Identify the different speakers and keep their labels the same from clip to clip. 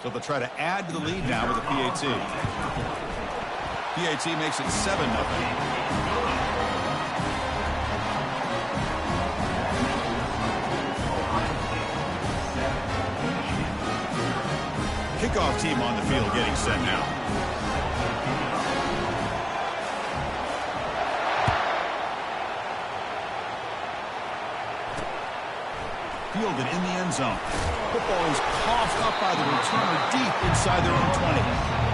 Speaker 1: So they'll try to add to the lead now with a PAT. PAT makes it 7-0. Kickoff team on the field getting set now. Fielded in the end zone. Football is coughed up by the returner deep inside their own 20.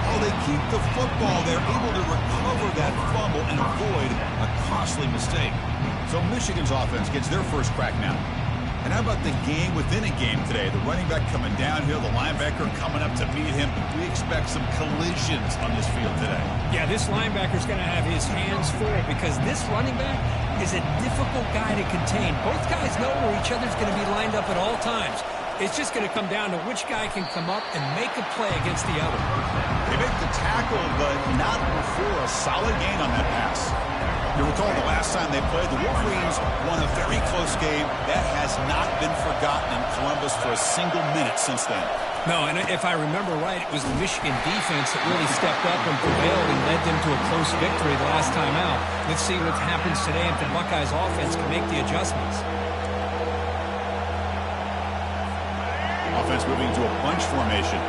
Speaker 1: Oh, they keep the football. They're able to recover that fumble and avoid a costly mistake. So Michigan's offense gets their first crack now. And how about the game within a game today? The running back coming downhill, the linebacker coming up to meet him. We expect some collisions on this field today.
Speaker 2: Yeah, this linebacker's going to have his hands full because this running back is a difficult guy to contain. Both guys know where each other's going to be lined up at all times. It's just going to come down to which guy can come up and make a play against the other.
Speaker 1: They make the tackle, but not before a solid gain on that pass. You recall the last time they played, the Wolverines won a very close game. That has not been forgotten in Columbus for a single minute since then.
Speaker 2: No, and if I remember right, it was the Michigan defense that really stepped up and prevailed and led them to a close victory the last time out. Let's see what happens today if the Buckeyes offense can make the adjustments.
Speaker 1: Offense moving to a bunch formation.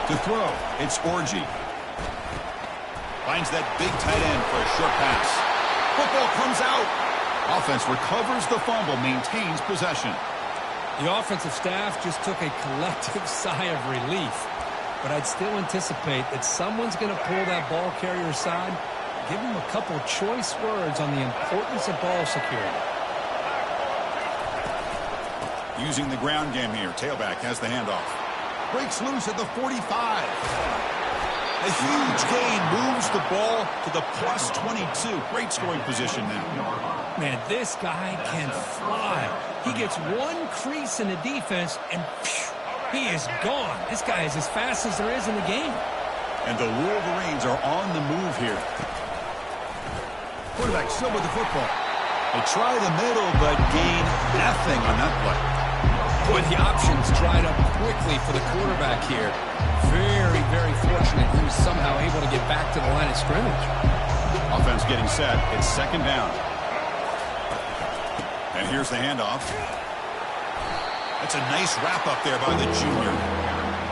Speaker 1: To throw, it's Orji. Finds that big tight end for a short pass. Football comes out. Offense recovers the fumble, maintains possession.
Speaker 2: The offensive staff just took a collective sigh of relief. But I'd still anticipate that someone's going to pull that ball carrier aside, give him a couple choice words on the importance of ball security.
Speaker 1: Using the ground game here, tailback has the handoff. Breaks loose at the 45. A huge gain moves the ball to the plus 22. Great scoring position now.
Speaker 2: Man, this guy can fly. He gets one crease in the defense, and phew, he is gone. This guy is as fast as there is in the game.
Speaker 1: And the Wolverines are on the move here. Quarterback still with the football. They try the middle, but gain nothing on that play.
Speaker 2: Boy, the options dried up quickly for the quarterback here. Very, very fortunate he was somehow able to get back to the line of scrimmage.
Speaker 1: Offense getting set. It's second down. And here's the handoff. That's a nice wrap up there by the junior.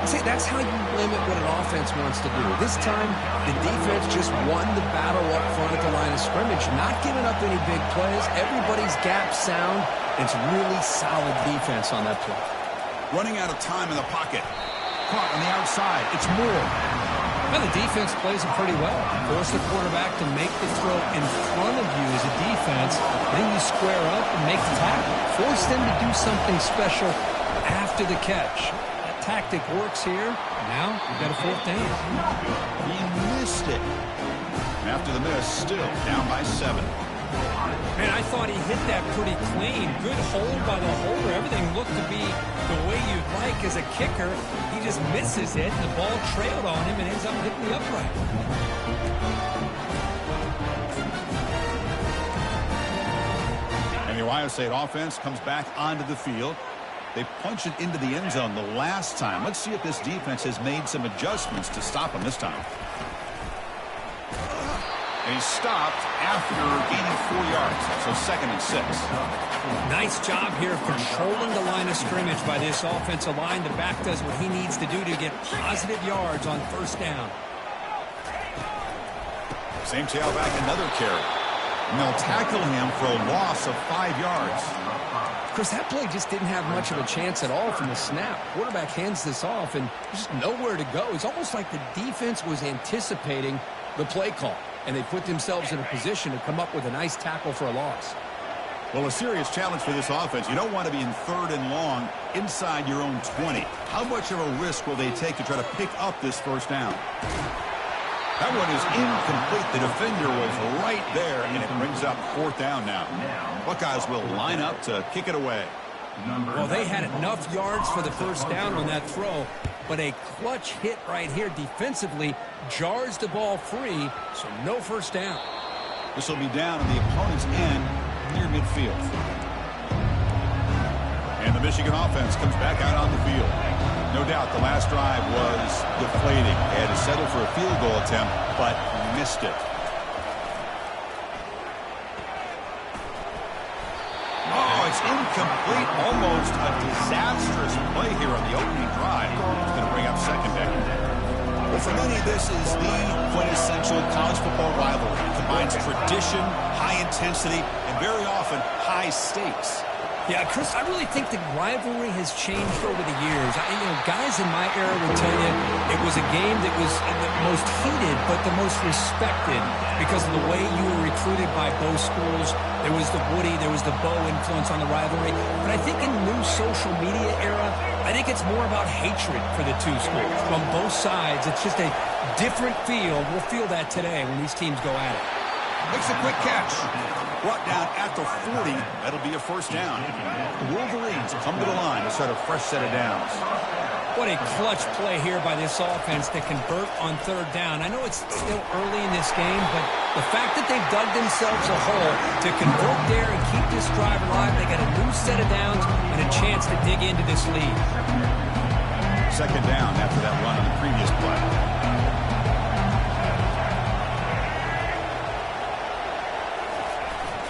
Speaker 2: See, that's how you limit what an offense wants to do. This time, the defense just won the battle up front at the line of scrimmage, not giving up any big plays. Everybody's gap sound. It's really solid defense on that play.
Speaker 1: Running out of time in the pocket. Caught on the outside. It's Moore.
Speaker 2: Well, the defense plays it pretty well. Force the quarterback to make the throw in front of you as a defense. Then you square up and make the tackle. Force them to do something special after the catch. That tactic works here. Now we've got a fourth down.
Speaker 1: He missed it. After the miss, still down by 7.
Speaker 2: Man, I thought he hit that pretty clean. Good hold by the holder. Everything looked to be the way you'd like as a kicker. He just misses it, and the ball trailed on him and ends up hitting the upright.
Speaker 1: And the Ohio State offense comes back onto the field. They punch it into the end zone the last time. Let's see if this defense has made some adjustments to stop him this time. And he stopped after gaining 4 yards, so 2nd and 6.
Speaker 2: Nice job here of controlling the line of scrimmage by this offensive line. The back does what he needs to do to get positive yards on first down.
Speaker 1: Same tailback, another carry. And they'll tackle him for a loss of 5 yards.
Speaker 2: Chris, that play just didn't have much of a chance at all from the snap. Quarterback hands this off, and there's just nowhere to go. It's almost like the defense was anticipating the play call, and they put themselves in a position to come up with a nice tackle for a loss.
Speaker 1: Well, a serious challenge for this offense. You don't want to be in 3rd and long inside your own 20. How much of a risk will they take to try to pick up this first down? That one is incomplete. The defender was right there, and it brings up 4th down now. Buckeyes will line up to kick it away.
Speaker 2: Well, they had enough yards for the first down on that throw, but a clutch hit right here defensively jars the ball free, so no first down.
Speaker 1: This will be down on the opponent's end near midfield. And the Michigan offense comes back out on the field. No doubt the last drive was deflating. They had to settle for a field goal attempt, but missed it. Oh, it's incomplete. Almost a disastrous play here on the opening drive. It's going to bring up second down. Well, for many, this is the quintessential college football rivalry. It combines tradition, high intensity, and very often high stakes.
Speaker 2: Yeah, Chris, I really think the rivalry has changed over the years. Guys in my era would tell you it was a game that was the most heated but the most respected because of the way you were recruited by both schools. There was the Woody, there was the Bo influence on the rivalry. But I think in the new social media era, I think it's more about hatred for the two schools. From both sides, it's just a different feel. We'll feel that today when these teams go at it.
Speaker 1: Makes a quick catch. Brought down at the 40. That'll be a first down. The Wolverines come to the line to start a fresh set of downs.
Speaker 2: What a clutch play here by this offense to convert on third down. I know it's still early in this game, but the fact that they've dug themselves a hole to convert there and keep this drive alive, they got a new set of downs and a chance to dig into this lead.
Speaker 1: Second down after that run on the previous play.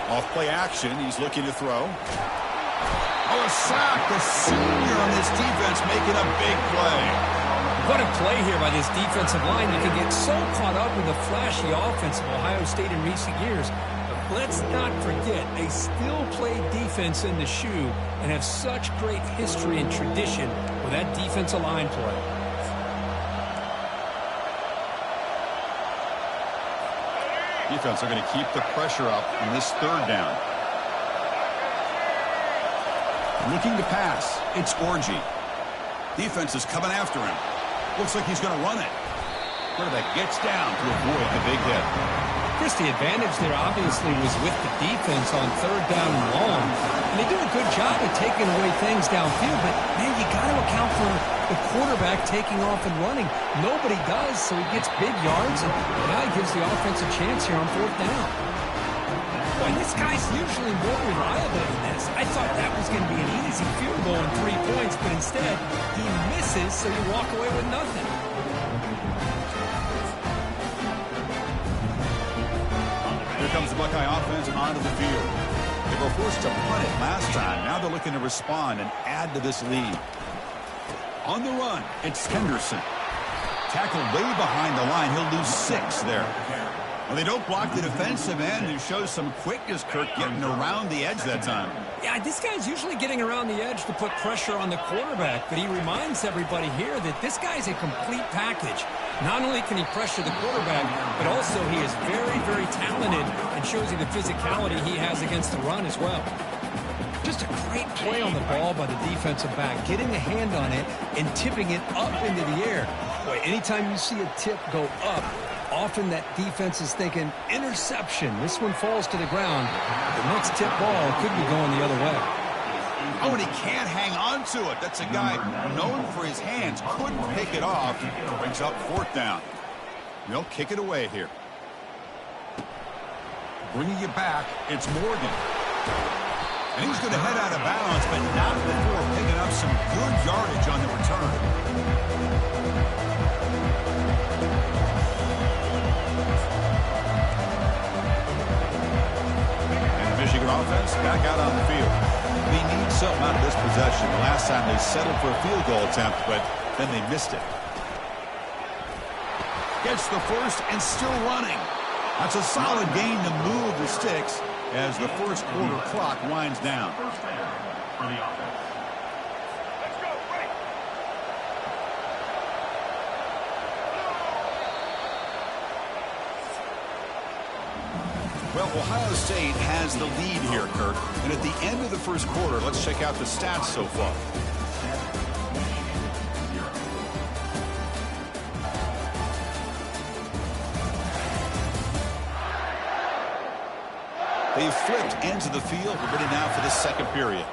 Speaker 1: Off play action, he's looking to throw. Oh, a sack. The senior on this defense making a big play.
Speaker 2: What a play here by this defensive line. You can get so caught up with the flashy offense of Ohio State in recent years. But let's not forget, they still play defense in the shoe and have such great history and tradition with that defensive line play.
Speaker 1: Defense are going to keep the pressure up in this third down. Looking to pass. It's Orji. Defense is coming after him. Looks like he's going to run it. Quarterback gets down to avoid the big hit.
Speaker 2: Chris, the advantage there obviously was with the defense on third down and long. And they do a good job of taking away things downfield, but, man, you got to account for the quarterback taking off and running. Nobody does, so he gets big yards, and now he gives the offense a chance here on fourth down. Boy, this guy's usually more reliable than this. I thought that was going to be an easy field goal and 3 points, but instead he misses, so you walk away with nothing.
Speaker 1: Here comes the Buckeye offense onto the field. They were forced to punt it last time. Now they're looking to respond and add to this lead. On the run, it's Henderson. Tackled way behind the line. He'll lose 6 there. Well, they don't block the defensive end, who shows some quickness, Kirk, getting around the edge that time.
Speaker 2: Yeah, this guy's usually getting around the edge to put pressure on the quarterback, but he reminds everybody here that this guy's a complete package. Not only can he pressure the quarterback, but also he is very, very talented and shows you the physicality he has against the run as well. Just a great play on the ball by the defensive back, getting a hand on it and tipping it up into the air. Boy, anytime you see a tip go up, often that defense is thinking interception. This one falls to the ground. The next tip ball could be going the other way.
Speaker 1: Oh, and he can't hang on to it. That's a guy known for his hands. Couldn't pick it off. Brings up fourth down. They'll kick it away here. Bringing it back, it's Morgan. And he's going to head out of bounds, but not before picking up some good yardage on the return. And the Michigan offense back out on the field. They need something out of this possession. The last time they settled for a field goal attempt, but then they missed it. Gets the first and still running. That's a solid gain to move the sticks as the first quarter clock winds down. Well, Ohio State has the lead here, Kirk. And at the end of the first quarter, let's check out the stats so far. They've flipped ends of the field. We're ready now for the second period.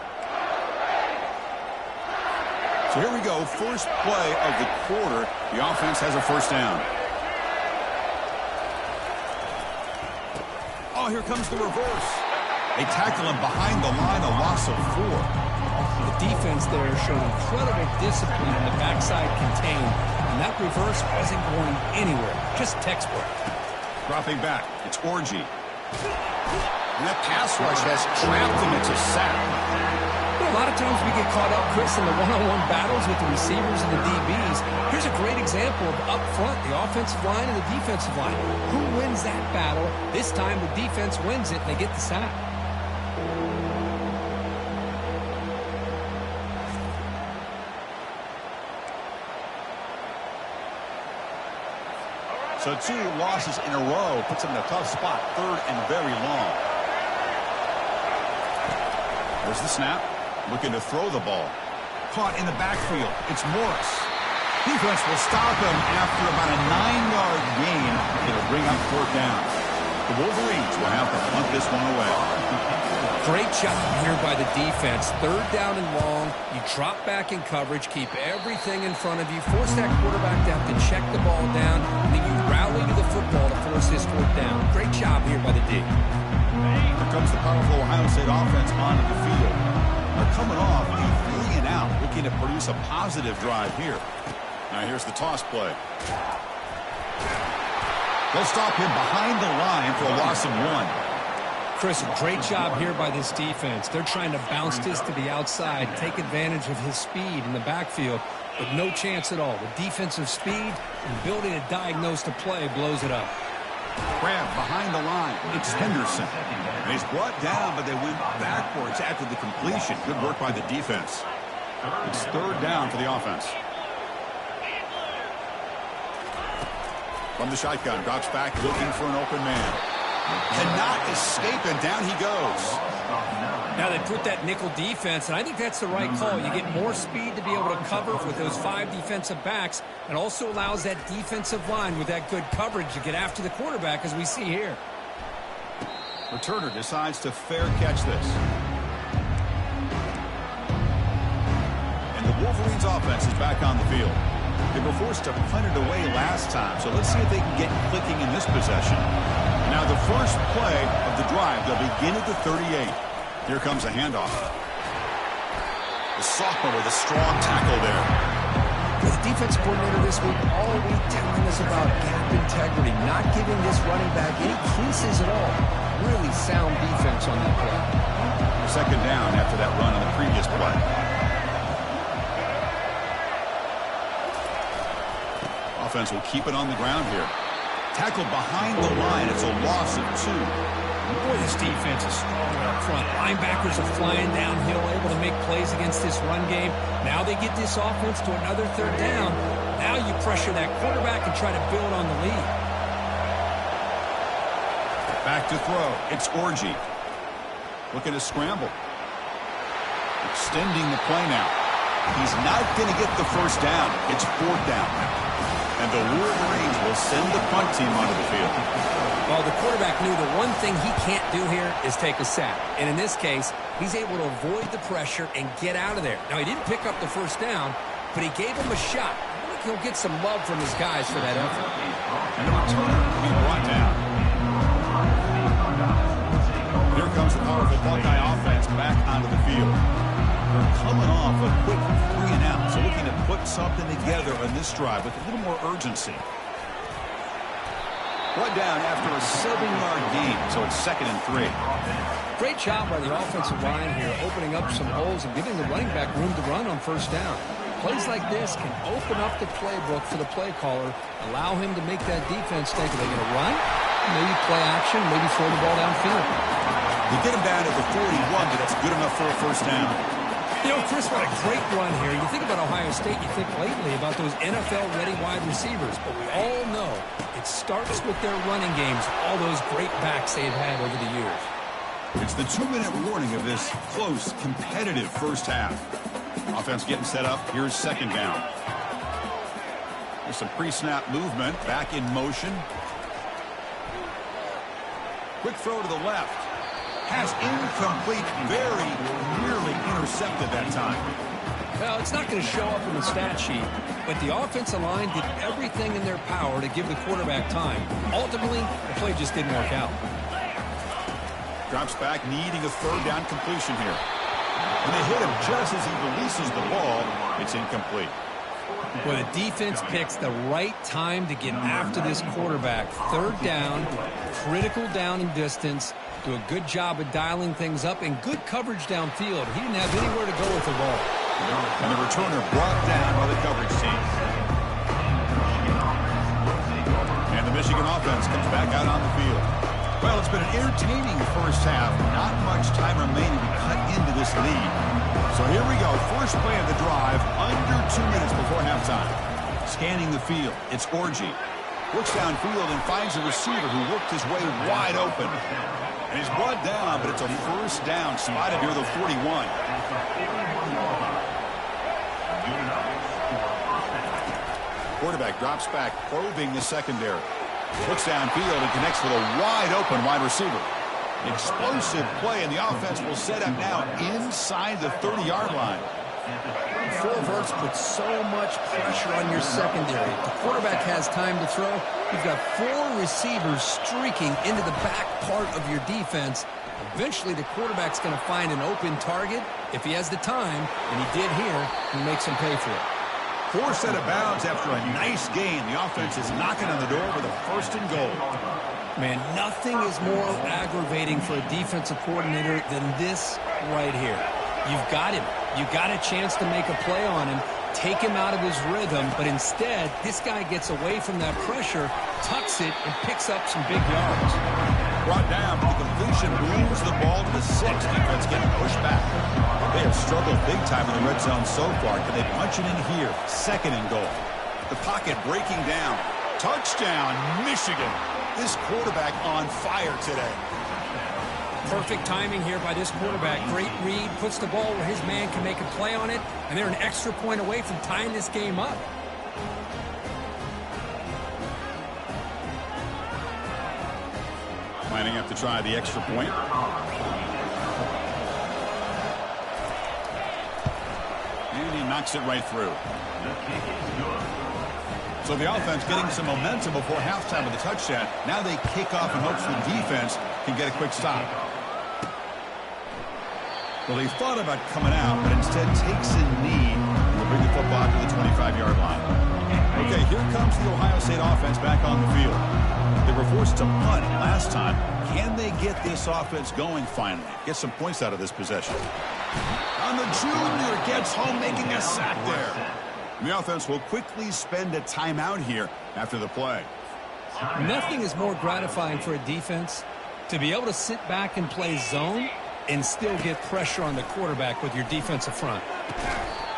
Speaker 1: So here we go. First play of the quarter. The offense has a first down. Oh, here comes the reverse. They tackle him behind the line, a loss of 4.
Speaker 2: The defense there showed incredible discipline in the backside contained, and that reverse wasn't going anywhere, just textbook.
Speaker 1: Dropping back, it's Orji. And that pass rush has trapped him into sack.
Speaker 2: A lot of times we get caught up, Chris, in the one-on-one battles with the receivers and the DBs. Here's a great example of up front, the offensive line and the defensive line. Who wins that battle? This time the defense wins it, and they get the sack.
Speaker 1: So 2 losses in a row puts him in a tough spot, 3rd and very long. There's the snap. Looking to throw the ball. Caught in the backfield. It's Morris. Defense will stop him after about a 9-yard gain. It'll bring up 4th down. The Wolverines will have to punt this one away.
Speaker 2: Great job here by the defense. 3rd down and long. You drop back in coverage, keep everything in front of you, force that quarterback to have to check the ball down, and then you rally to the football to force his 4th down. Great job here by the D.
Speaker 1: Here comes the powerful Ohio State offense onto the field. They're coming off a 3-and-out, looking to produce a positive drive here. Now here's the toss play. They'll stop him behind the line for a loss of 1.
Speaker 2: Chris, a great job here by this defense. They're trying to bounce this to the outside, take advantage of his speed in the backfield, but no chance at all. The defensive speed and ability to diagnose the play blows it up.
Speaker 1: Grab behind the line. It's Henderson. And he's brought down, but they went backwards after the completion. Good work by the defense. It's 3rd down for the offense. From the shotgun, drops back looking for an open man. Cannot escape, and down he goes.
Speaker 2: Now they put that nickel defense, and I think that's the right call. You get more speed to be able to cover with those 5 defensive backs, and also allows that defensive line with that good coverage to get after the quarterback, as we see here.
Speaker 1: Returner decides to fair catch this. And the Wolverines offense is back on the field. They were forced to punt it away last time, so let's see if they can get clicking in this possession. Now the first play of the drive, they'll begin at the 38. Here comes a handoff. The sophomore with a strong tackle there.
Speaker 2: The defense coordinator this week all week telling us about gap integrity, not giving this running back any creases at all. Really sound defense on that play.
Speaker 1: 2nd down after that run on the previous play. Offense will keep it on the ground here. Tackled behind the line. It's a loss of 2.
Speaker 2: Boy, this defense is strong up front. Linebackers are flying downhill, able to make plays against this run game. Now they get this offense to another 3rd down. Now you pressure that quarterback and try to build on the lead.
Speaker 1: Back to throw. It's Orji. Looking to scramble. Extending the play now. He's not going to get the 1st down. It's 4th down. And the Wolverines will send the punt team onto the field.
Speaker 2: Well, the quarterback knew the one thing he can't do here is take a sack. And in this case, he's able to avoid the pressure and get out of there. Now, he didn't pick up the 1st down, but he gave him a shot. I think he'll get some love from his guys for that effort.
Speaker 1: And the returner will be brought down. Here comes the powerful Buckeye offense back onto the field. They're coming off a quick 3-and-out, so looking to put something together on this drive with a little more urgency. Brought down after a 7-yard gain, so it's 2nd and 3.
Speaker 2: Great job by the offensive line here, opening up some holes and giving the running back room to run on 1st down. Plays like this can open up the playbook for the play caller, allow him to make that defense think, are they going to run? Maybe play action, maybe throw the ball downfield.
Speaker 1: They get him down at the 41, but that's good enough for a 1st down.
Speaker 2: You know, Chris, what a great run here. You think about Ohio State, you think lately about those NFL-ready wide receivers, but we all know it starts with their running games, all those great backs they've had over the years.
Speaker 1: It's the 2-minute warning of this close, competitive 1st half. Offense getting set up. Here's 2nd down. There's some pre-snap movement. Back in motion. Quick throw to the left. Pass incomplete. Very nearly intercepted that time.
Speaker 2: Well, it's not going to show up in the stat sheet, but the offensive line did everything in their power to give the quarterback time. Ultimately, the play just didn't work out.
Speaker 1: drops back, needing a third down completion here. And they hit him just as he releases the ball. It's incomplete.
Speaker 2: Well, the defense picks the right time to get after this quarterback. Third down, critical down and distance. Do a good job of dialing things up and good coverage downfield. He didn't have anywhere to go with the ball.
Speaker 1: And the returner brought down by the coverage team. And the Michigan offense comes back out on the field. Well, it's been an entertaining first half. Not much time remaining to cut into this lead. So here we go. First play of the drive, under 2 minutes before halftime. Scanning the field, it's Orji. Looks downfield and finds a receiver who worked his way wide open. And he's brought down, but it's a first down, spotted near the 41. Quarterback drops back, probing the secondary. Looks downfield and connects with a wide-open wide receiver. Explosive play, and the offense will set up now inside the 30-yard line.
Speaker 2: Four verts put so much pressure on your secondary. If the quarterback has time to throw, you've got four receivers streaking into the back part of your defense. Eventually, the quarterback's going to find an open target. If he has the time, and he did here, he makes him pay for it.
Speaker 1: Forced out of bounds after a nice gain. The offense is knocking on the door with a first and goal.
Speaker 2: Man, nothing is more aggravating for a defensive coordinator than this right here. You've got him. You got a chance to make a play on him, take him out of his rhythm, but instead, this guy gets away from that pressure, tucks it, and picks up some big yards.
Speaker 1: Brought down, but the completion moves the ball to the 6. Defense getting pushed back. They have struggled big time in the red zone so far. Can they punch it in here? Second and goal. The pocket breaking down. Touchdown, Michigan. This quarterback on fire today.
Speaker 2: Perfect timing here by this quarterback. Great read, puts the ball where his man can make a play on it, and they're an extra point away from tying this game up.
Speaker 1: Lining up to try the extra point. And he knocks it right through. So the offense getting some momentum before halftime with a touchdown. Now they kick off in hopes the defense can get a quick stop. Well, he thought about coming out, but instead takes a knee and will bring the football to the 25-yard line. Okay, here comes the Ohio State offense back on the field. They were forced to punt last time. Can they get this offense going finally? Get some points out of this possession. And the junior gets home, making a sack there. The offense will quickly spend a timeout here after the play.
Speaker 2: Nothing is more gratifying for a defense to be able to sit back and play zone and still get pressure on the quarterback with your defensive front.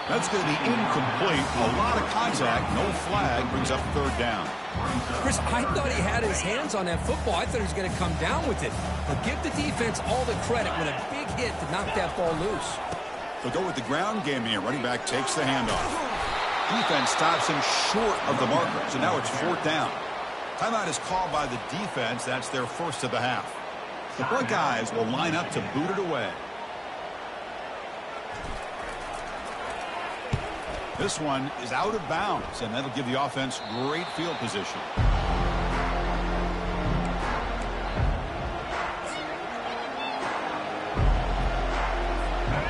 Speaker 1: That's going to be incomplete. A lot of contact. No flag. Brings up third down.
Speaker 2: Chris, I thought he had his hands on that football. I thought he was going to come down with it. But give the defense all the credit with a big hit to knock that ball loose.
Speaker 1: They'll go with the ground game here. Running back takes the handoff. Defense stops him short of the marker. So now it's fourth down. Timeout is called by the defense. That's their first of the half. The Buckeyes will line up to boot it away. This one is out of bounds, and that'll give the offense great field position.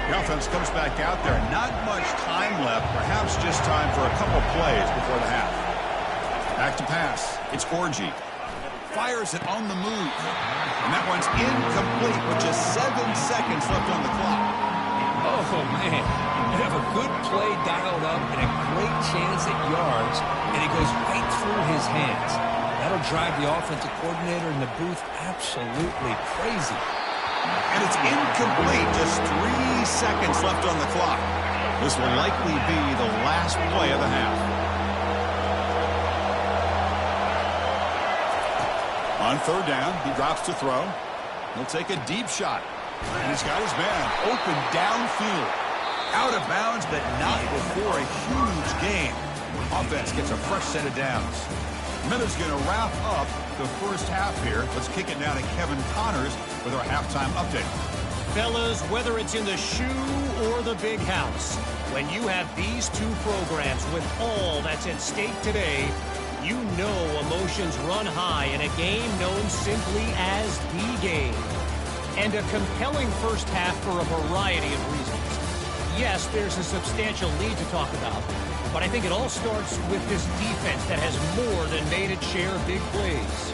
Speaker 1: The offense comes back out there. Not much time left. Perhaps just time for a couple plays before the half. Back to pass. It's Orji. Fires it on the move. And that one's incomplete with just 7 seconds left on the clock.
Speaker 2: Oh, man. You have a good play dialed up and a great chance at yards, and it goes right through his hands. That'll drive the offensive coordinator in the booth absolutely crazy.
Speaker 1: And it's incomplete. Just 3 seconds left on the clock. This will likely be the last play of the half. On third down, he drops to throw. He'll take a deep shot. And he's got his man open downfield. Out of bounds, but not before a huge gain. Offense gets a fresh set of downs. Miller's going to wrap up the first half here. Let's kick it down to Kevin Connors with our halftime update.
Speaker 3: Fellas, whether it's in the shoe or the big house, when you have these two programs with all that's at stake today, you know emotions run high in a game known simply as the game. And a compelling first half for a variety of reasons. Yes, there's a substantial lead to talk about, but I think it all starts with this defense that has more than made its share of big plays.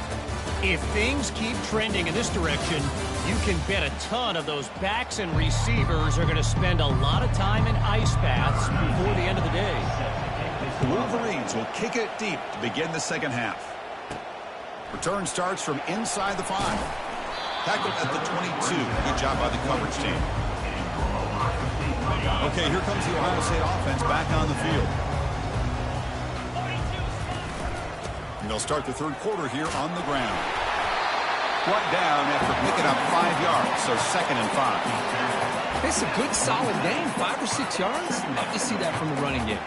Speaker 3: If things keep trending in this direction, you can bet a ton of those backs and receivers are going to spend a lot of time in ice baths before the end of the day.
Speaker 1: The Wolverines will kick it deep to begin the second half. Return starts from inside the 5. Tackled at the 22. Good job by the coverage team. Okay, here comes the Ohio State offense back on the field. And they'll start the third quarter here on the ground. Brought down after picking up 5 yards, so 2nd and 5.
Speaker 2: It's a good, solid game. 5 or 6 yards. Love to see that from the running game.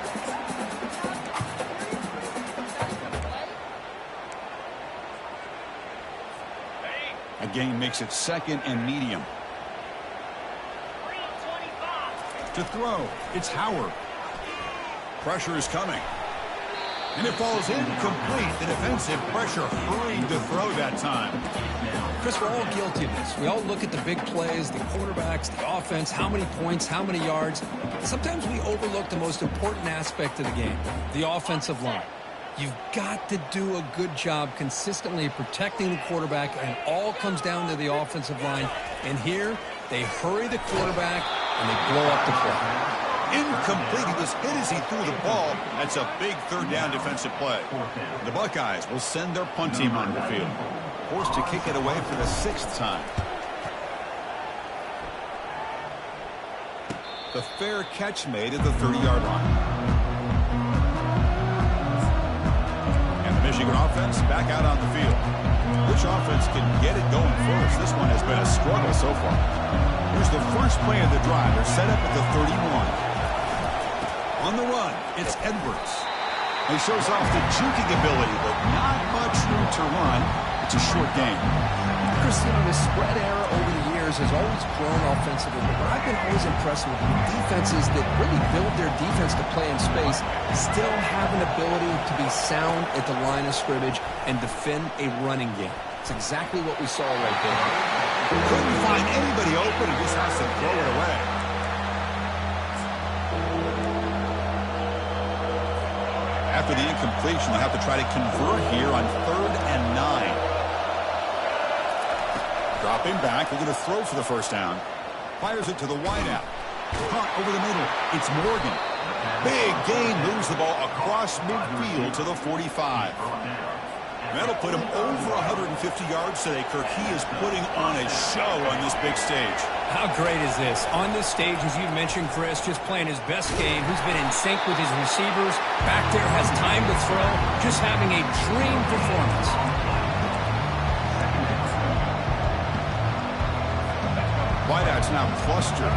Speaker 1: A gain makes it 2nd and medium. To throw, it's Howard. Pressure is coming. And it falls incomplete. The defensive pressure hurrying to throw that time.
Speaker 2: Chris, we're all guilty of this. We all look at the big plays, the quarterbacks, the offense, how many points, how many yards. Sometimes we overlook the most important aspect of the game, the offensive line. You've got to do a good job consistently protecting the quarterback, and it all comes down to the offensive line. And here, they hurry the quarterback, and they blow up the play.
Speaker 1: Incomplete. He was hit as he threw the ball. That's a big third down defensive play. The Buckeyes will send their punt team on the field. Forced to kick it away for the 6th time. The fair catch made at the 30-yard line. And the Michigan offense back out on the field. Which offense can get it going first? This one has been a struggle so far. Here's the first play of the drive. They're set up at the 31. On the run, it's Edwards. He shows off the juking ability, but not much room to run. It's a short game.
Speaker 2: Chris, the spread era over the years has always grown offensively, but I've been always impressed with the defenses that really build their defense to play in space, still have an ability to be sound at the line of scrimmage and defend a running game. It's exactly what we saw right there.
Speaker 1: Couldn't find anybody open and just has to throw it away. After the incompletion, they'll have to try to convert here on 3rd and 9. Dropping back, they're going to throw for the first down. Fires it to the wideout. Caught over the middle. It's Morgan. Big gain, moves the ball across midfield to the 45. That'll put him over 150 yards today, Kirk. He is putting on a show on this big stage.
Speaker 2: How great is this? On this stage, as you mentioned, Chris, just playing his best game. He's been in sync with his receivers. Back there, has time to throw. Just having a dream performance.
Speaker 1: Wideout's now clustered.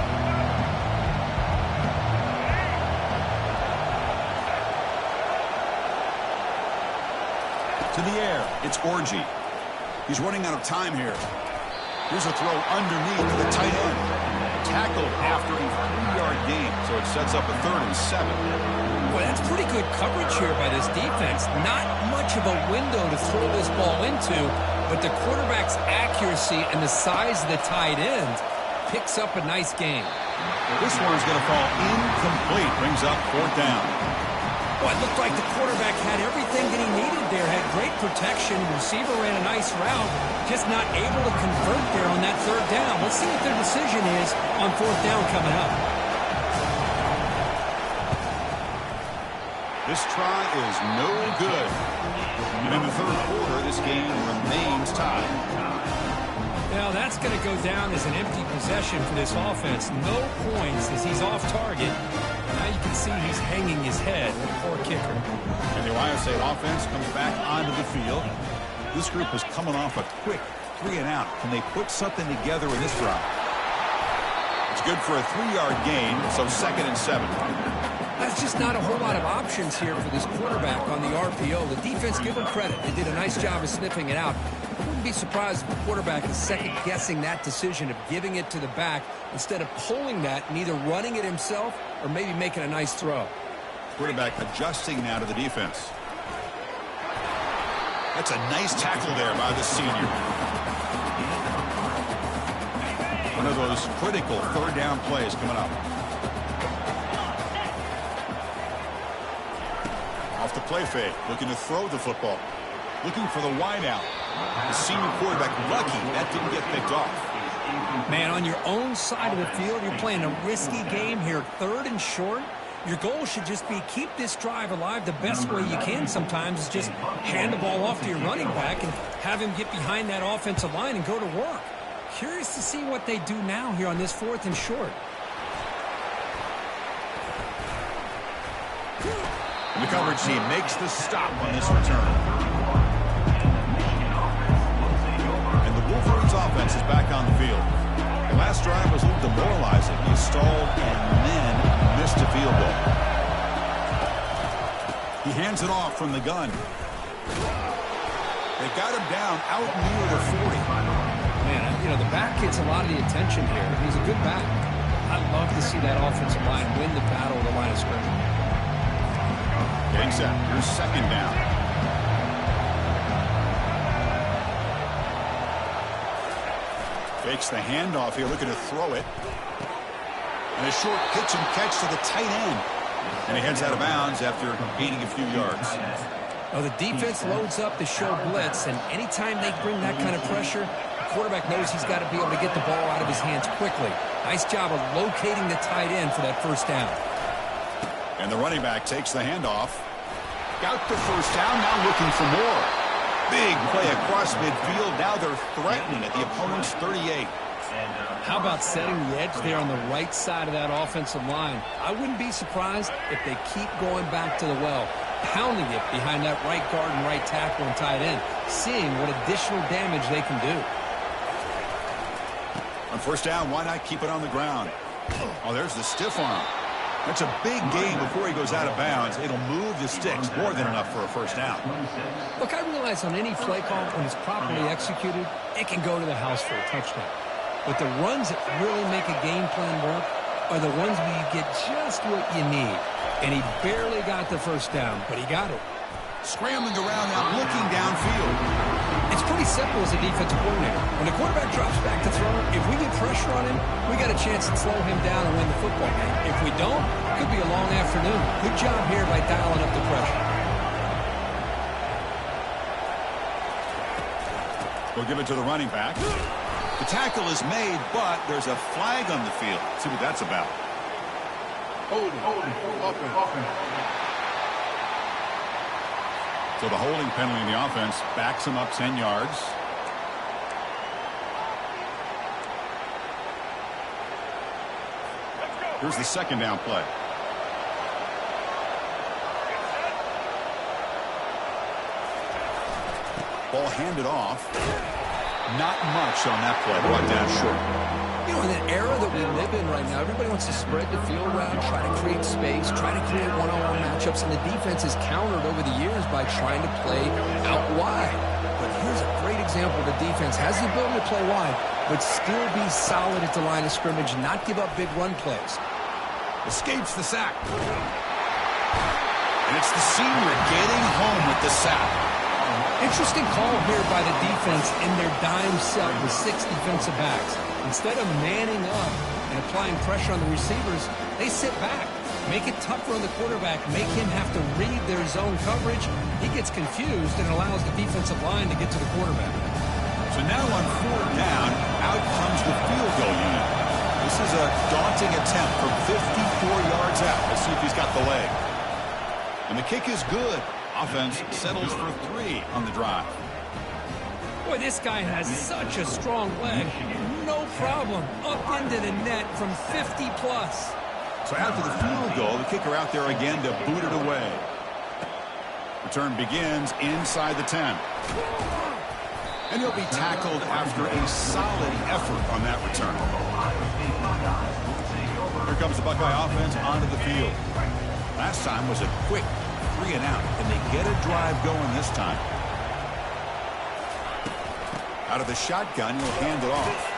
Speaker 1: To the air, it's Orji. He's running out of time here. Here's a throw underneath to the tight end. Tackled after a 3-yard gain, so it sets up a 3rd and 7.
Speaker 2: Well, that's pretty good coverage here by this defense. Not much of a window to throw this ball into, but the quarterback's accuracy and the size of the tight end picks up a nice gain.
Speaker 1: This one's going to fall incomplete. Brings up 4th down.
Speaker 2: Well, it looked like the quarterback had everything that he needed there. Had great protection. Receiver ran a nice route. Just not able to convert there on that 3rd down. Let's see what their decision is on 4th down coming up.
Speaker 1: This try is no good. And in the 3rd quarter, this game remains tied.
Speaker 2: Now, that's going to go down as an empty possession for this offense. No points as he's off target. Now you can see he's hanging his head. Poor kicker.
Speaker 1: And the Ohio State offense comes back onto the field. This group is coming off a quick 3-and-out. Can they put something together in this drive? It's good for a 3-yard gain, so 2nd and 7.
Speaker 2: That's just not a whole lot of options here for this quarterback on the RPO. The defense, give them credit. They did a nice job of sniffing it out. I wouldn't be surprised if the quarterback is second-guessing that decision of giving it to the back instead of pulling that and either running it himself or maybe making a nice throw.
Speaker 1: Quarterback adjusting now to the defense. That's a nice tackle there by the senior. One of those critical third down plays coming up. Off the play fake, looking to throw the football. Looking for the wide out. The senior quarterback lucky that didn't get picked off.
Speaker 2: Man, on your own side of the field, you're playing a risky game here, 3rd and short. Your goal should just be keep this drive alive the best way you can sometimes is just hand the ball off to your running back and have him get behind that offensive line and go to work. Curious to see what they do now here on this 4th and short.
Speaker 1: And the coverage team makes the stop on this return. And the Wolverines offense is back on the field. The last drive was a little demoralizing. He stalled and then missed a field goal. He hands it off from the gun. They got him down out near the 40.
Speaker 2: Man, you know, the back gets a lot of the attention here. He's a good back. I'd love to see that offensive line win the battle of the line of scrimmage.
Speaker 1: Getting set. Here's 2nd down. Fakes the handoff here, looking to throw it. And a short pitch and catch to the tight end. And he heads out of bounds after gaining a few yards.
Speaker 2: Well, the defense loads up to show blitz, and anytime they bring that kind of pressure, the quarterback knows he's got to be able to get the ball out of his hands quickly. Nice job of locating the tight end for that 1st down.
Speaker 1: And the running back takes the handoff. Got the 1st down, now looking for more. Big play across midfield. Now they're threatening at the opponent's 38.
Speaker 2: How about setting the edge there on the right side of that offensive line? I wouldn't be surprised if they keep going back to the well, pounding it behind that right guard and right tackle and tight end, seeing what additional damage they can do.
Speaker 1: On 1st down, why not keep it on the ground? Oh, there's the stiff arm. That's a big gain before he goes out of bounds. It'll move the sticks more than enough for a 1st down.
Speaker 2: Look, I realize on any play call, when it's properly executed, it can go to the house for a touchdown. But the runs that really make a game plan work are the ones where you get just what you need. And he barely got the 1st down, but he got it.
Speaker 1: Scrambling around now, looking downfield.
Speaker 2: It's pretty simple as a defensive coordinator. When the quarterback drops back to throw, if we get pressure on him, we got a chance to slow him down and win the football game. If we don't, it could be a long afternoon. Good job here by dialing up the pressure.
Speaker 1: We'll give it to the running back. The tackle is made, but there's a flag on the field. Let's see what that's about. So the holding penalty in the offense backs him up 10 yards. Here's the 2nd down play. Ball handed off. Not much on that play. Brought down short.
Speaker 2: You know, in the era that we live in right now, everybody wants to spread the field around, try to create space, try to create one-on-one matchups, and the defense is countered over the years by trying to play out wide. But here's a great example. The defense has the ability to play wide, but still be solid at the line of scrimmage, not give up big run plays.
Speaker 1: Escapes the sack. And it's the senior getting home with the sack.
Speaker 2: Interesting call here by the defense in their dime set with 6 defensive backs. Instead of manning up and applying pressure on the receivers, they sit back, make it tougher on the quarterback, make him have to read their zone coverage. He gets confused and allows the defensive line to get to the quarterback.
Speaker 1: So now on 4th down, out comes the field goal unit. This is a daunting attempt from 54 yards out. Let's see if he's got the leg. And the kick is good. Offense settles for 3 on the drive.
Speaker 2: Boy, this guy has such a strong leg. No problem. Up into the net from 50-plus.
Speaker 1: So after the field goal, the kicker out there again to boot it away. Return begins inside the 10. And he'll be tackled after a solid effort on that return. Here comes the Buckeye offense onto the field. Last time was a quick 3 and out, and they get a drive going this time. Out of the shotgun, he'll hand it off.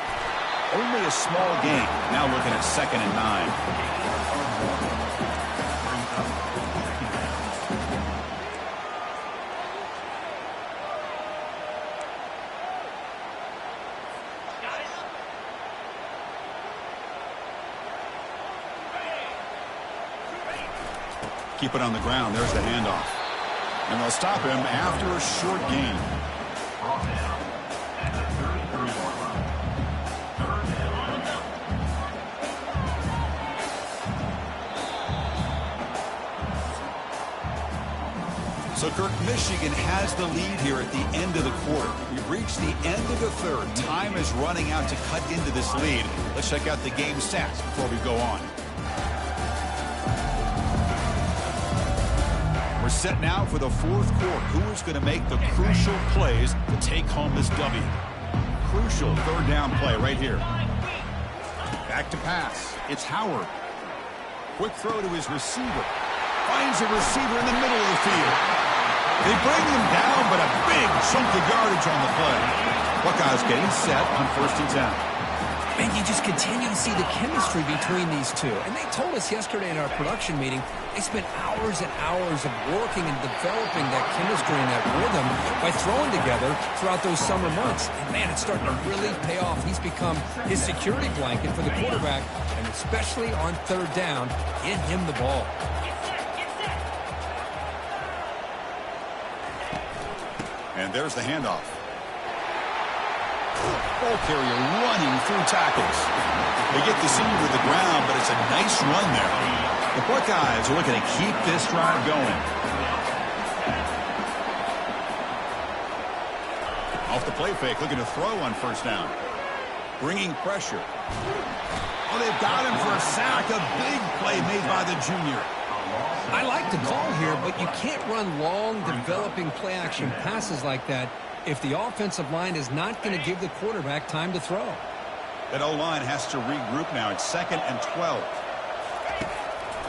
Speaker 1: Only a small gain. Now looking at 2nd and 9. Keep it on the ground. There's the handoff. And they'll stop him after a short gain. So, Kirk, Michigan has the lead here at the end of the quarter. We've reached the end of the third. Time is running out to cut into this lead. Let's check out the game stats before we go on. We're set now for the fourth quarter. Who is going to make the crucial plays to take home this W? Crucial third down play right here. Back to pass. It's Howard. Quick throw to his receiver. Finds a receiver in the middle of the field. They bring him down, but a big chunk of yardage on the play. Buckeyes getting set on 1st and 10.
Speaker 2: Man, you just continue to see the chemistry between these two. And they told us yesterday in our production meeting, they spent hours and hours of working and developing that chemistry and that rhythm by throwing together throughout those summer months. And, man, it's starting to really pay off. He's become his security blanket for the quarterback, and especially on third down, get him the ball.
Speaker 1: And there's the handoff. Ball carrier running through tackles. They get the senior to the ground, but it's a nice run there. The Buckeyes are looking to keep this drive going. Off the play fake, looking to throw on 1st down. Bringing pressure. Oh, they've got him for a sack. A big play made by the junior.
Speaker 2: I like the call here, but you can't run long, developing play-action passes like that if the offensive line is not going to give the quarterback time to throw.
Speaker 1: That O-line has to regroup now. It's 2nd and 12.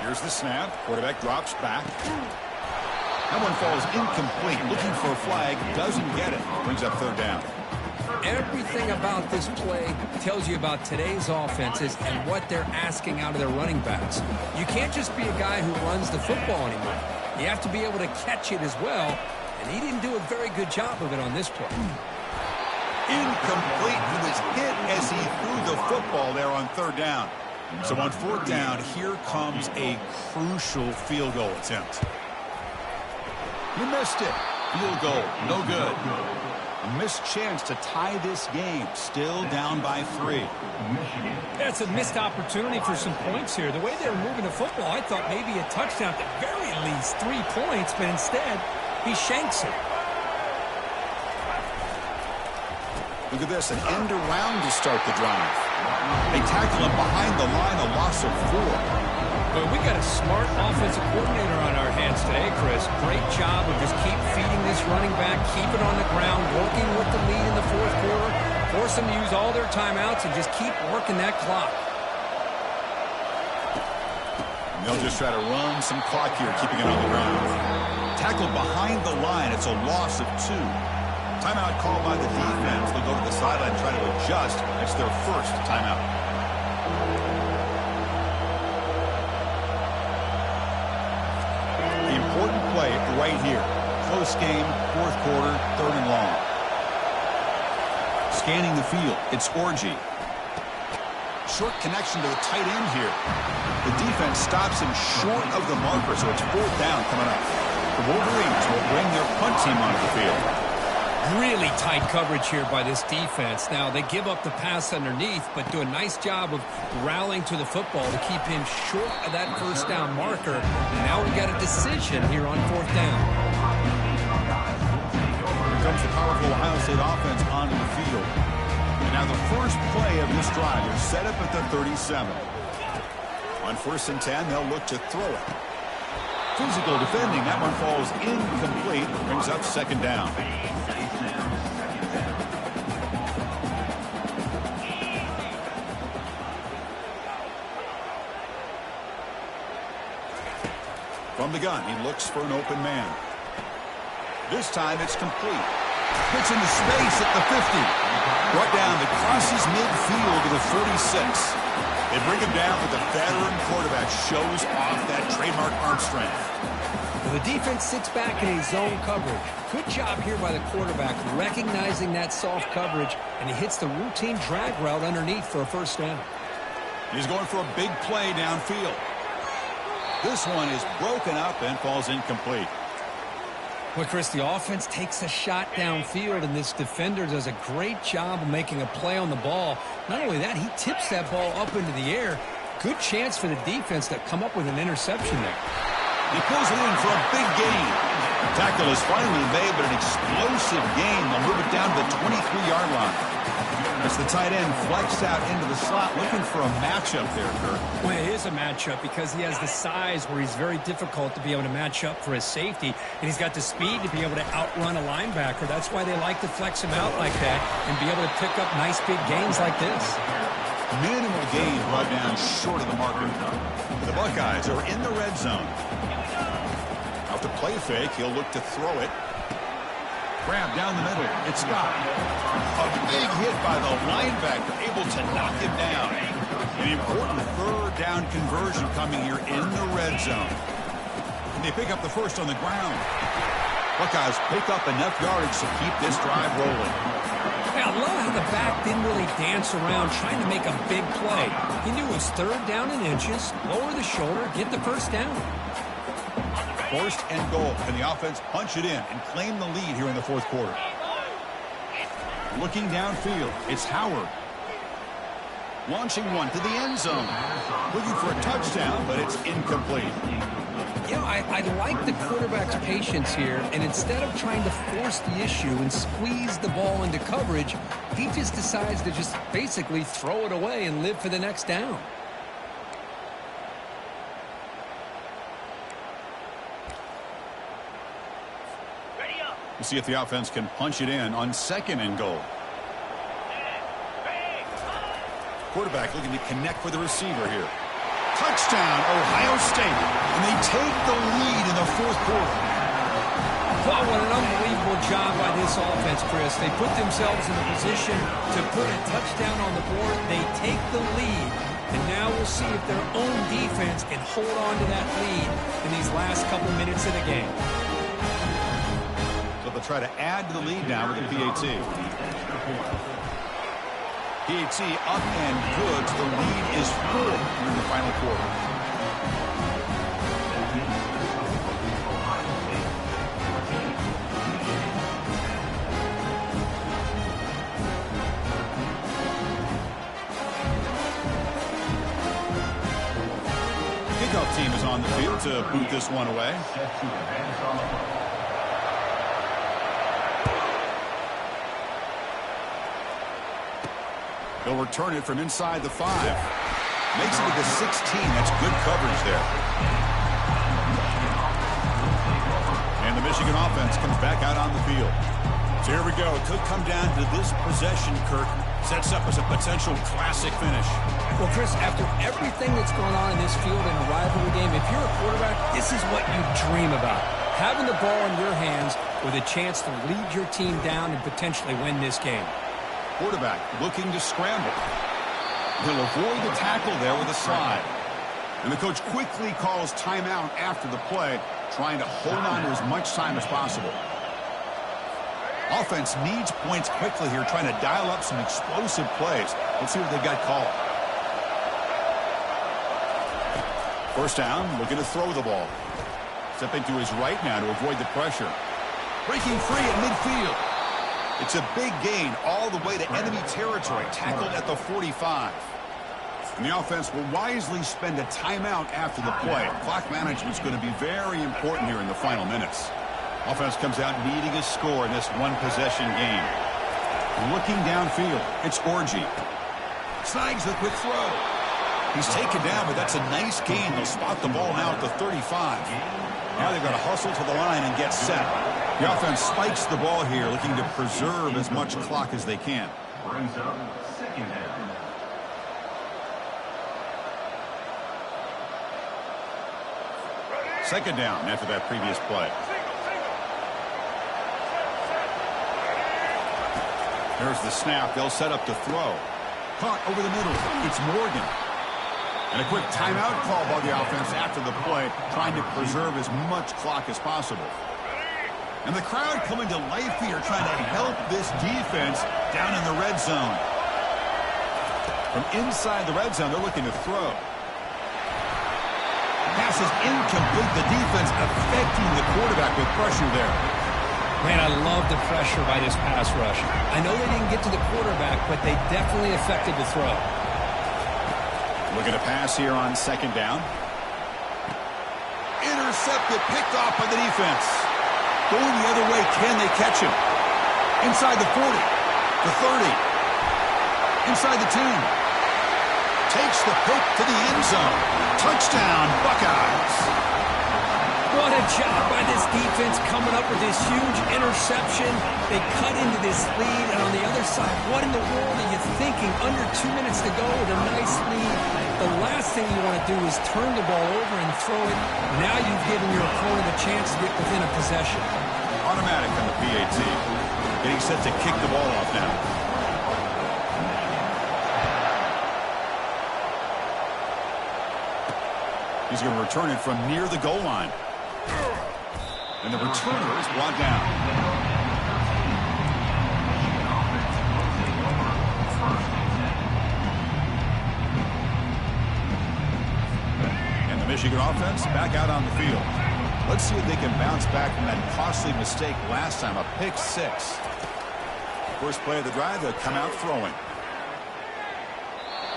Speaker 1: Here's the snap. Quarterback drops back. That one falls incomplete. Looking for a flag. Doesn't get it. Brings up 3rd down.
Speaker 2: Everything about this play tells you about today's offenses and what they're asking out of their running backs. You can't just be a guy who runs the football anymore. You have to be able to catch it as well, and he didn't do a very good job of it on this play.
Speaker 1: Incomplete. He was hit as he threw the football there on 3rd down. So on 4th down, here comes a crucial field goal attempt. He missed it. Field goal. No good. A missed chance to tie this game. Still down by 3.
Speaker 3: That's a missed opportunity for some points here. The way they were moving the football, I thought maybe a touchdown, at the very least 3 points, but instead he shanks it.
Speaker 1: Look at this, an end around to start the drive. They tackle him behind the line, a loss of 4.
Speaker 3: But we got a smart offensive coordinator on our hands today, Chris. Great job of just keep feeding this running back, keep it on the ground, working with the lead in the 4th quarter, force them to use all their timeouts, and just keep working that clock.
Speaker 1: And they'll just try to run some clock here, keeping it on the ground. Tackled behind the line, it's a loss of 2. Timeout called by the defense. They'll go to the sideline and try to adjust. It's their 1st timeout. Important play right here. Close game, 4th quarter, 3rd and long. Scanning the field, it's Orji. Short connection to the tight end here. The defense stops him short of the marker, so it's 4th down coming up. The Wolverines will bring their punt team onto the field.
Speaker 2: Really tight coverage here by this defense. Now, they give up the pass underneath, but do a nice job of rallying to the football to keep him short of that 1st down marker. And now we got a decision here on 4th down.
Speaker 1: Here comes the powerful Ohio State offense onto the field. And now the first play of this drive is set up at the 37. On 1st and 10, they'll look to throw it. Physical defending. That one falls incomplete. Brings up 2nd down. From the gun, he looks for an open man. This time it's complete. Hits into space at the 50. Brought down that crosses midfield to the 46. They bring him down, but the veteran quarterback shows off that trademark arm strength.
Speaker 2: Well, the defense sits back in a zone coverage. Good job here by the quarterback, recognizing that soft coverage, and he hits the routine drag route underneath for a 1st down.
Speaker 1: He's going for a big play downfield. This one is broken up and falls incomplete.
Speaker 2: Well, Chris, the offense takes a shot downfield, and this defender does a great job of making a play on the ball. Not only that, he tips that ball up into the air. Good chance for the defense to come up with an interception there.
Speaker 1: He pulls it in for a big gain. The tackle is finally made, but an explosive gain. They'll move it down to the 23-yard line. As the tight end flexed out into the slot, looking for a matchup there, Kirk.
Speaker 2: Well, it is a matchup because he has the size where he's very difficult to be able to match up for his safety, and he's got the speed to be able to outrun a linebacker. That's why they like to flex him out like that and be able to pick up nice big gains like this.
Speaker 1: Minimal gain brought down short of the marker. The Buckeyes are in the red zone. Off the play fake, he'll look to throw it. Grab down the middle. It's Scott. A big hit by the linebacker, able to knock him down. An important third down conversion coming here in the red zone. And they pick up the first on the ground. Buckeyes pick up enough yardage to keep this drive rolling.
Speaker 2: Yeah, I love how the back didn't really dance around trying to make a big play. He knew it was third down in inches, lower the shoulder, get the first down.
Speaker 1: First and goal. Can the offense punch it in and claim the lead here in the fourth quarter? Looking downfield, it's Howard. Launching one to the end zone. Looking for a touchdown, but it's incomplete.
Speaker 2: You know, I like the quarterback's patience here, and instead of trying to force the issue and squeeze the ball into coverage, he just decides to just basically throw it away and live for the next down.
Speaker 1: We'll see if the offense can punch it in on second and goal. Quarterback looking to connect with the receiver here. Touchdown, Ohio State. And they take the lead in the fourth quarter.
Speaker 2: Well, what an unbelievable job by this offense, Chris. They put themselves in a position to put a touchdown on the board. They take the lead. And now we'll see if their own defense can hold on to that lead in these last couple minutes of the game.
Speaker 1: So they'll try to add to the lead now with the PAT. PAT up and good. The lead is 4 in the final quarter. Kickoff team is on the field to boot this one away. They'll return it from inside the 5. Makes it to the 16. That's good coverage there. And the Michigan offense comes back out on the field. So here we go. It could come down to this possession, Kirk. Sets up as a potential classic finish.
Speaker 2: Well, Chris, after everything that's going on in this field in a rivalry game, if you're a quarterback, this is what you dream about. Having the ball in your hands with a chance to lead your team down and potentially win this game.
Speaker 1: Quarterback looking to scramble. He'll avoid the tackle there with a slide. And the coach quickly calls timeout after the play, trying to hold on to as much time as possible. Offense needs points quickly here, trying to dial up some explosive plays. Let's see what they've got called. First down, looking to throw the ball. Stepping to his right now to avoid the pressure. Breaking free at midfield. It's a big gain all the way to enemy territory, tackled at the 45. And the offense will wisely spend a timeout after the play. Clock management is going to be very important here in the final minutes. Offense comes out needing a score in this one-possession game. Looking downfield, it's Orji. Snags the quick throw. He's taken down, but that's a nice gain. They'll spot the ball now at the 35. Now they've got to hustle to the line and get set. The offense spikes the ball here, looking to preserve as much clock as they can.
Speaker 4: Brings up second down.
Speaker 1: Second down after that previous play. There's the snap. They'll set up to throw. Caught over the middle. It's Morgan. And a quick timeout call by the offense after the play, trying to preserve as much clock as possible. And the crowd coming to life here, trying to help this defense down in the red zone. From inside the red zone, they're looking to throw. Pass is incomplete. The defense affecting the quarterback with pressure there.
Speaker 2: Man, I love the pressure by this pass rush. I know they didn't get to the quarterback, but they definitely affected the throw.
Speaker 1: Look at a pass here on second down. Intercepted, picked off by the defense. Going the other way, can they catch him? Inside the 40, the 30, inside the 10. Takes the pick to the end zone. Touchdown, Buckeyes.
Speaker 2: What a job by this defense coming up with this huge interception. They cut into this lead, and on the other side, what in the world are you thinking? Under 2 minutes to go with a nice lead. The last thing you want to do is turn the ball over and throw it. Now you've given your opponent a chance to get within a possession.
Speaker 1: Automatic on the PAT. Getting set to kick the ball off now. He's going to return it from near the goal line. And the returner is brought down. And the Michigan offense back out on the field. Let's see if they can bounce back from that costly mistake last time, a pick six. First play of the drive, they'll come out throwing.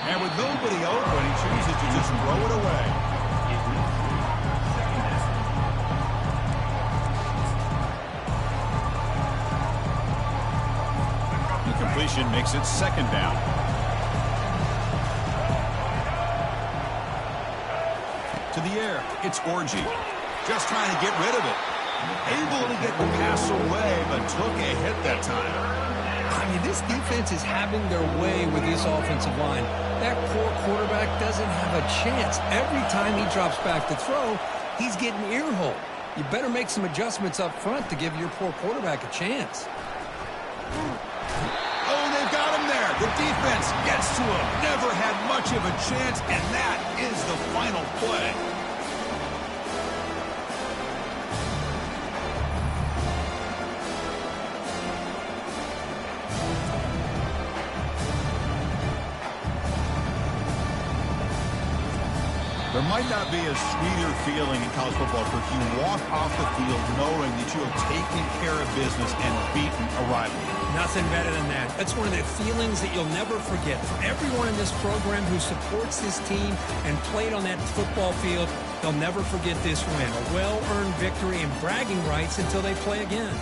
Speaker 1: And with nobody open, he chooses to just throw it away. Completion makes it second down. To the air, it's Orji. Just trying to get rid of it. Able to get the pass away, but took a hit that time.
Speaker 2: I mean, this defense is having their way with this offensive line. That poor quarterback doesn't have a chance. Every time he drops back to throw, he's getting ear-hole. You better make some adjustments up front to give your poor quarterback a chance.
Speaker 1: The defense gets to him. Never had much of a chance, and that is the final play. There might not be a sweeter feeling in college football if you walk off the field knowing that you have taken care of business and beaten a rival.
Speaker 2: Nothing better than that. That's one of the feelings that you'll never forget. For everyone in this program who supports this team and played on that football field, they'll never forget this win. A well-earned victory and bragging rights until they play again.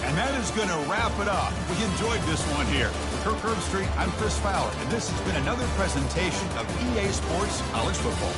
Speaker 1: And that is going to wrap it up. We enjoyed this one here. For Kirk Herbstreit, I'm Chris Fowler, and this has been another presentation of EA Sports College Football.